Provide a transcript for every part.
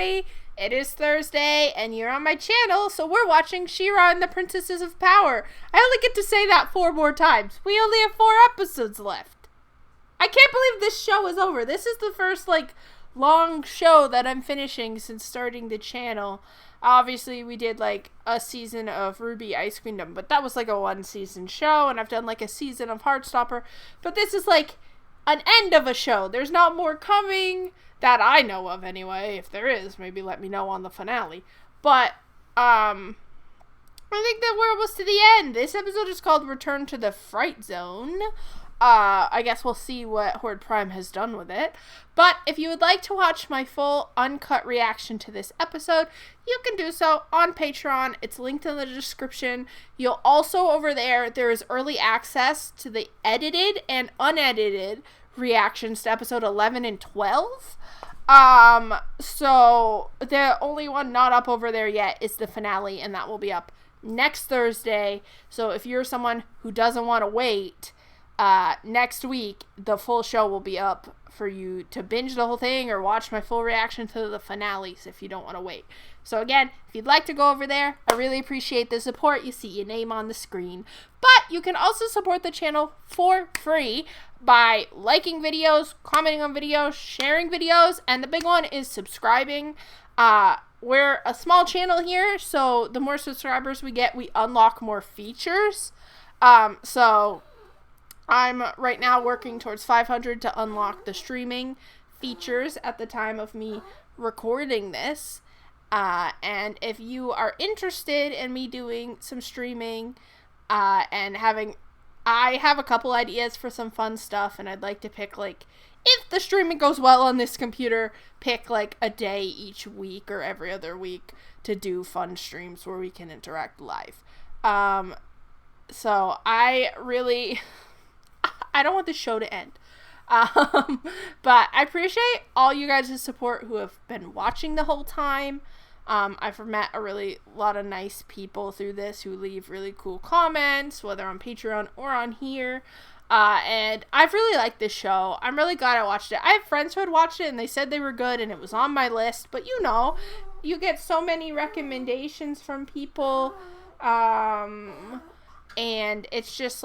everybody. It is Thursday, and you're on my channel, so we're watching She-Ra and the Princesses of Power. I only get to say that 4 more times. We only have 4 episodes left. I can't believe this show is over. This is the first, long show that I'm finishing since starting the channel. Obviously, we did, a season of Ruby Ice Kingdom, but that was, a 1-season show, and I've done, a season of Heartstopper. But this is, an end of a show. There's not more coming that I know of, anyway. If there is, maybe let me know on the finale. But, I think that we're almost to the end. This episode is called Return to the Fright Zone. I guess we'll see what Horde Prime has done with it. But if you would like to watch my full uncut reaction to this episode, you can do so on Patreon. It's linked in the description. You'll also, over there is early access to the edited and unedited reactions to episode 11 and 12. So the only one not up over there yet is the finale, and that will be up next Thursday. So if you're someone who doesn't want to wait, next week, the full show will be up for you to binge the whole thing or watch my full reaction to the finales if you don't want to wait. So again, if you'd like to go over there, I really appreciate the support. You see your name on the screen. But you can also support the channel for free by liking videos, commenting on videos, sharing videos, and the big one is subscribing. We're a small channel here, so the more subscribers we get, we unlock more features. So I'm right now working towards 500 to unlock the streaming features at the time of me recording this. And if you are interested in me doing some streaming, and I have a couple ideas for some fun stuff, and I'd like to pick, if the streaming goes well on this computer, pick, a day each week or every other week to do fun streams where we can interact live. So I don't want the show to end. But I appreciate all you guys' support who have been watching the whole time. I've met a lot of nice people through this who leave really cool comments, whether on Patreon or on here. And I've really liked this show. I'm really glad I watched it. I have friends who had watched it and they said they were good and it was on my list. But you get so many recommendations from people. And it's just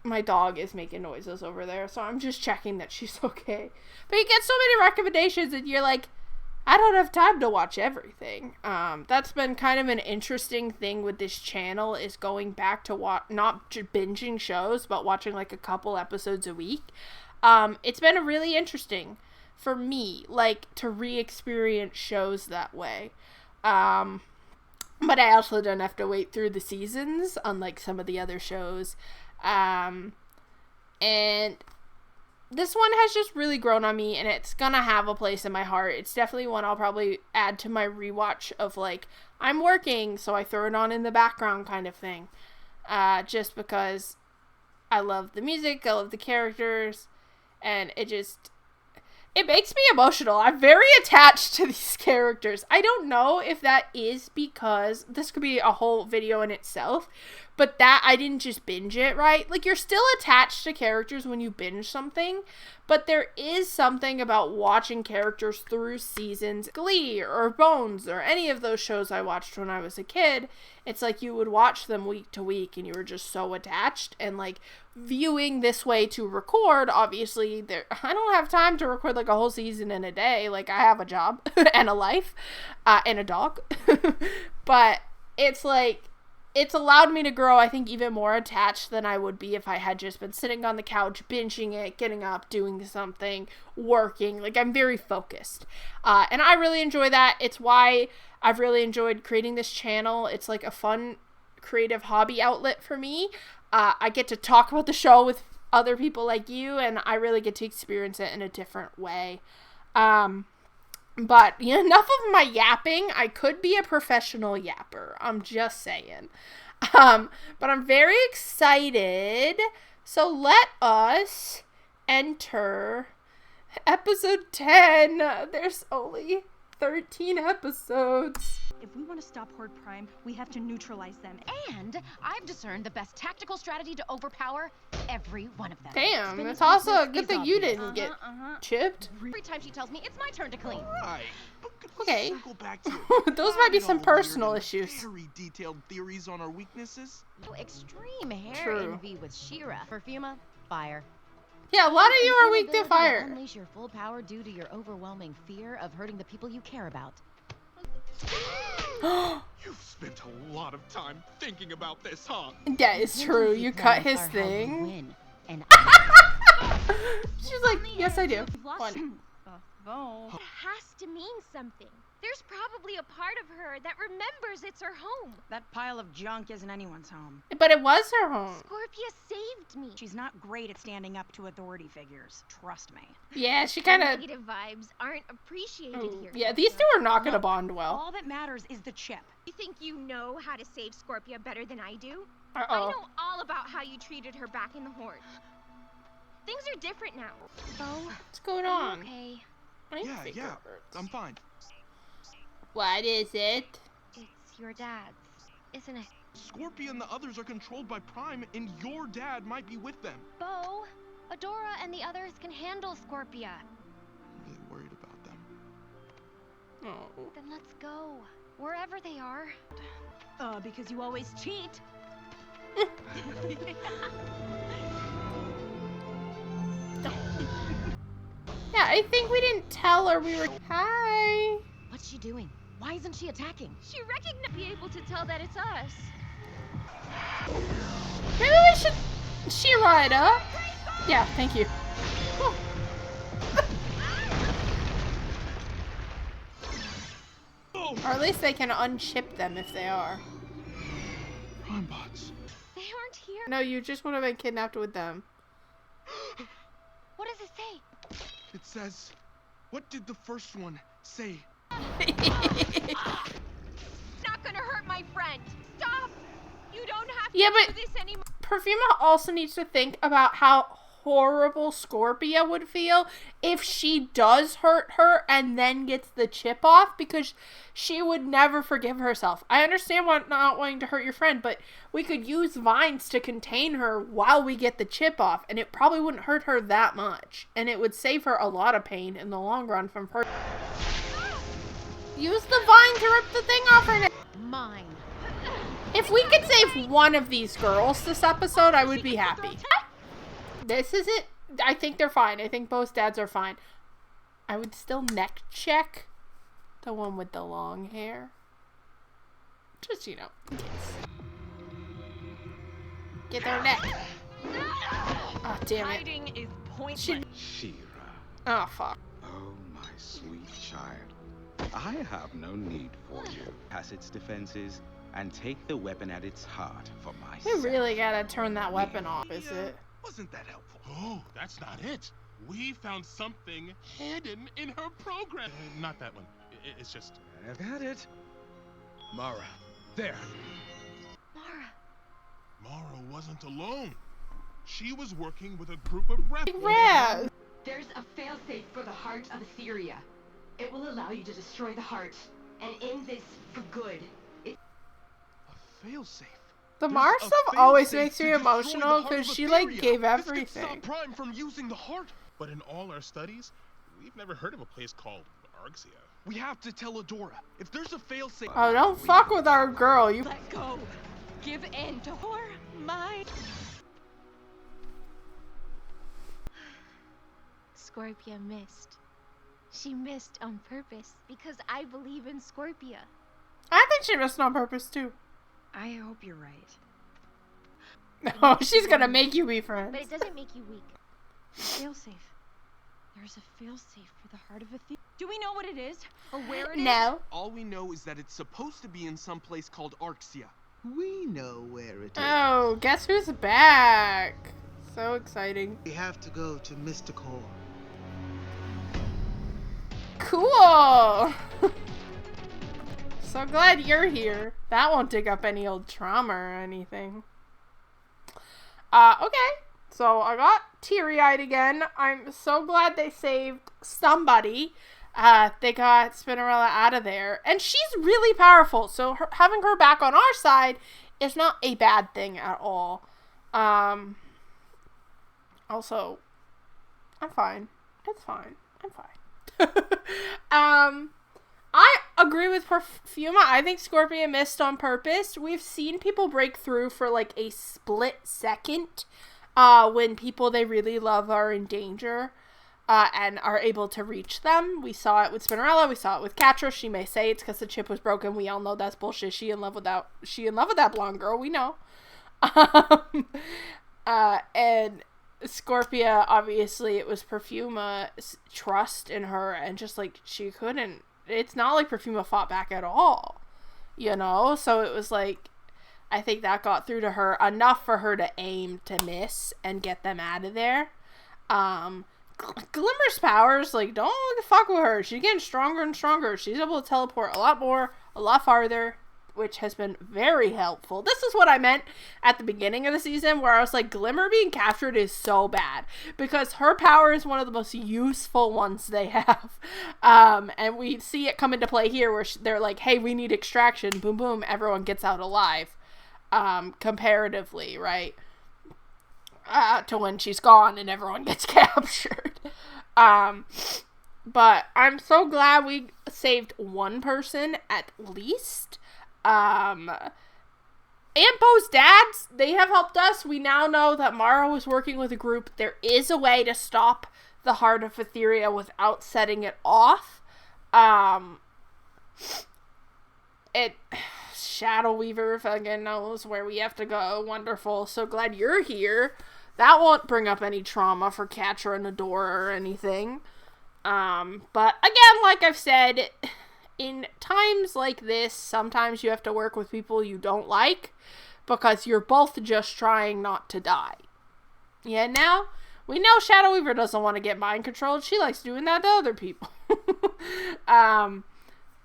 my dog is making noises over there, so I'm just checking that she's okay. But you get so many recommendations, and you're I don't have time to watch everything. That's been kind of an interesting thing with this channel, is going back to not binging shows, but watching a couple episodes a week. It's been really interesting for me, to re-experience shows that way. But I also don't have to wait through the seasons, unlike some of the other shows. And this one has just really grown on me, and it's gonna have a place in my heart. It's definitely one I'll probably add to my rewatch of, I'm working, so I throw it on in the background kind of thing. Just because I love the music, I love the characters, and it makes me emotional. I'm very attached to these characters. I don't know if that is because this could be a whole video in itself, but that I didn't just binge it, right? You're still attached to characters when you binge something, but there is something about watching characters through seasons. Glee or Bones or any of those shows I watched when I was a kid, it's you would watch them week to week and you were just so attached. And viewing this way to record, obviously I don't have time to record a whole season in a day. I have a job and a life and a dog. But it's allowed me to grow, I think, even more attached than I would be if I had just been sitting on the couch, binging it, getting up, doing something, working. I'm very focused. And I really enjoy that. It's why I've really enjoyed creating this channel. It's a fun, creative hobby outlet for me. I get to talk about the show with other people like you, and I really get to experience it in a different way. But enough of my yapping. I could be a professional yapper. I'm just saying. But I'm very excited. So let us enter episode 10. There's only 13 episodes. If we want to stop Horde Prime, we have to neutralize them. And I've discerned the best tactical strategy to overpower every one of them. Damn, it's also a good thing you didn't get chipped. Every time she tells me it's my turn to clean. Right, but Okay. Circle back to Those might be some personal issues. Very detailed theories on our weaknesses. Extreme hair True. envy with Shira. Perfuma, fire. Yeah, a lot of An you are weak to inability fire. unleash your full power due to your overwhelming fear of hurting the people you care about. You've spent a lot of time thinking about this, huh? That is true. You cut his Are how you thing. win. And She's like, yes, I do. One. It has to mean something. There's probably a part of her that remembers it's her home. That pile of junk isn't anyone's home. But it was her home. Scorpia saved me. She's not great at standing up to authority figures. Trust me. Yeah, she kind of. Negative vibes aren't appreciated here. Yeah, these two are not gonna bond well. All that matters is the chip. You think you know how to save Scorpia better than I do? Uh I oh. know all about how you treated her back in the Horde. Things are different now. Oh, What's going on? okay. Yeah, I'm fine. What is it? It's your dad's, isn't it? Scorpia and the others are controlled by Prime, and your dad might be with them. Bo, Adora and the others can handle Scorpia. I'm really worried about them. Oh. Then let's go. Wherever they are. Because you always cheat. Yeah, I think we didn't tell her we were. Hi. what's she doing? Why isn't she attacking? She recognized be able to tell that it's us. Maybe we should. She ride up. Yeah, thank you. Oh. Or at least they can unchip them if they are. Prime bots. They aren't here. No, you just would have been kidnapped with them. What does it say? It says, what did the first one say? Not gonna hurt my friend. Stop. You don't have to Yeah, do but this anymore. Perfuma also needs to think about how horrible Scorpia would feel if she does hurt her and then gets the chip off, because she would never forgive herself. I understand not wanting to hurt your friend, but we could use vines to contain her while we get the chip off, and it probably wouldn't hurt her that much, and it would save her a lot of pain in the long run from her. Use the vine to rip the thing off her neck. Mine. If we could save one of these girls this episode, I would be happy. This is it. I think they're fine. I think both dads are fine. I would still neck check the one with the long hair. Just, you know, in case. Get their neck. Oh, damn it. Hiding is pointless. Shira, Oh, fuck. oh my sweet child. I have no need for you. Pass its defenses and take the weapon at its heart for my We sake. really gotta turn that weapon off, is it? Wasn't that helpful? Oh, that's not it. We found something hidden in her program. Not that one. It's just. I've had it. Mara, there. Mara. Mara wasn't alone. She was working with a group of rebels. Raz. There's a failsafe for the heart of Etheria. It will allow you to destroy the heart and end this for good. A failsafe. The There's Mars a stuff always failsafe makes to me destroy the emotional heart because of she, like, Etheria. gave This could everything. stop Prime from using the heart. But in all our studies, we've never heard of a place called Arxia. We have to tell Adora. If there's a failsafe. Oh, don't fuck with our girl. You. Let go. Give in to her. My. Scorpia missed. She missed on purpose because I believe in Scorpia. I think she missed on purpose, too. I hope you're right. No, she's gonna make you be friends. But it doesn't make you weak. Failsafe. There's a failsafe for the heart of Etheria. Do we know what it is? Or where it is? No. All we know is that it's supposed to be in some place called Arxia. We know where it is. Oh, guess who's back? So exciting. We have to go to Mystical. Cool. So glad you're here. That won't dig up any old trauma or anything. Okay. So I got teary-eyed again. I'm so glad they saved somebody. They got Spinnerella out of there. And she's really powerful. So having her back on our side is not a bad thing at all. Also, I'm fine. It's fine. I'm fine. I agree with Perfuma. I think Scorpia missed on purpose. We've seen people break through for like a split second when people they really love are in danger and are able to reach them. We saw it with Spinnerella. We saw it with Catra. She may say it's because the chip was broken. We all know that's bullshit. She in love with that blonde girl. We know. And Scorpia, obviously, it was Perfuma's trust in her, and just like she couldn't. It's not like Perfuma fought back at all, you know? So it was like, I think that got through to her enough for her to aim to miss and get them out of there. Glimmer's powers, like, don't fuck with her. She's getting stronger and stronger. She's able to teleport a lot more, a lot farther, which has been very helpful. This is what I meant at the beginning of the season, where I was like, Glimmer being captured is so bad, because her power is one of the most useful ones they have. And we see it come into play here, where they're like, hey, we need extraction. Boom, boom. Everyone gets out alive. Comparatively, right? To when she's gone and everyone gets captured. But I'm so glad we saved one person at least. And Bo's dads, they have helped us. We now know that Mara was working with a group. There is a way to stop the Heart of Etheria without setting it off. Shadow Weaver fucking knows where we have to go. Wonderful. So glad you're here. That won't bring up any trauma for Catra and Adora or anything. But again, like I've said, in times like this, sometimes you have to work with people you don't like, because you're both just trying not to die. Yeah, now we know Shadow Weaver doesn't want to get mind controlled. She likes doing that to other people.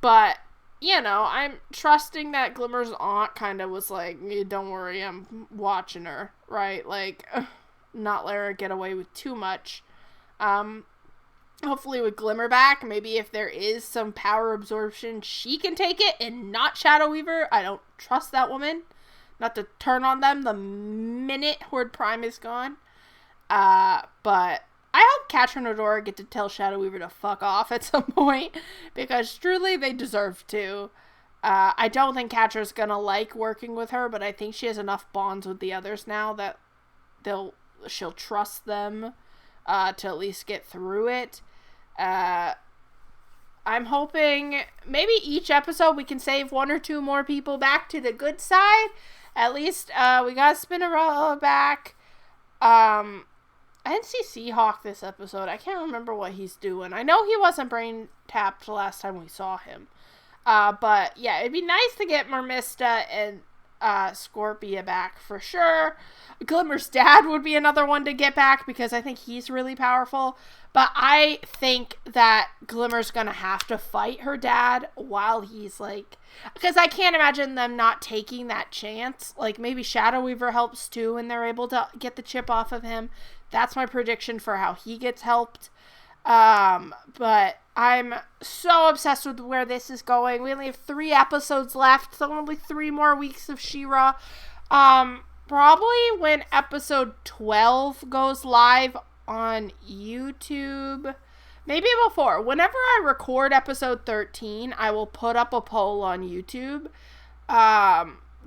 But, you know, I'm trusting that Glimmer's aunt kind of was like, don't worry, I'm watching her, right? Like, not let her get away with too much. Hopefully with Glimmer back, maybe if there is some power absorption, she can take it and not Shadow Weaver. I don't trust that woman. Not to turn on them the minute Horde Prime is gone. But I hope Catra and Adora get to tell Shadow Weaver to fuck off at some point, because truly they deserve to. I don't think Catra's gonna like working with her, but I think she has enough bonds with the others now that she'll trust them to at least get through it. I'm hoping maybe each episode we can save one or two more people back to the good side. At least we got Spinnerella back. I didn't see Seahawk this episode. I can't remember what he's doing. I know he wasn't brain tapped the last time we saw him. But yeah, it'd be nice to get Mermista and Scorpia back for sure. Glimmer's dad would be another one to get back, because I think he's really powerful. But I think that Glimmer's gonna have to fight her dad while he's like, because I can't imagine them not taking that chance. Like, maybe Shadow Weaver helps too, and they're able to get the chip off of him. That's my prediction for how he gets helped. But I'm so obsessed with where this is going. We only have 3 episodes left, so only 3 more weeks of She-Ra. Probably when episode 12 goes live on YouTube. Maybe before. Whenever I record episode 13, I will put up a poll on YouTube.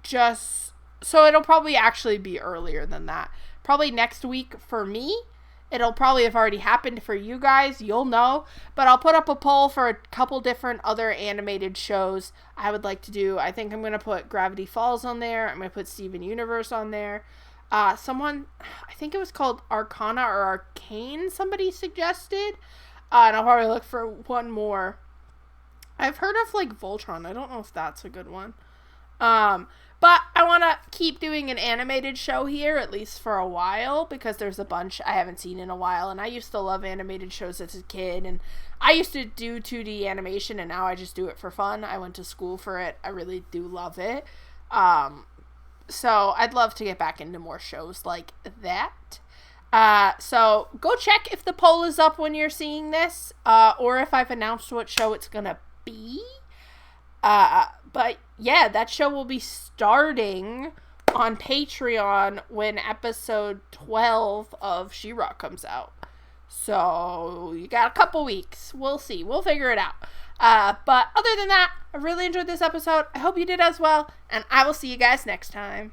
Just so it'll probably actually be earlier than that. Probably next week for me. It'll probably have already happened for you guys. You'll know. But I'll put up a poll for a couple different other animated shows I would like to do. I think I'm going to put Gravity Falls on there. I'm going to put Steven Universe on there. Someone, I think it was called Arcana or Arcane, somebody suggested. And I'll probably look for one more. I've heard of, like, Voltron. I don't know if that's a good one. But I want to keep doing an animated show here, at least for a while, because there's a bunch I haven't seen in a while, and I used to love animated shows as a kid, and I used to do 2D animation, and now I just do it for fun. I went to school for it. I really do love it. So I'd love to get back into more shows like that. So go check if the poll is up when you're seeing this, or if I've announced what show it's gonna be. But yeah, that show will be starting on Patreon when episode 12 of She-Ra comes out. So you got a couple weeks. We'll see. We'll figure it out. But other than that, I really enjoyed this episode. I hope you did as well. And I will see you guys next time.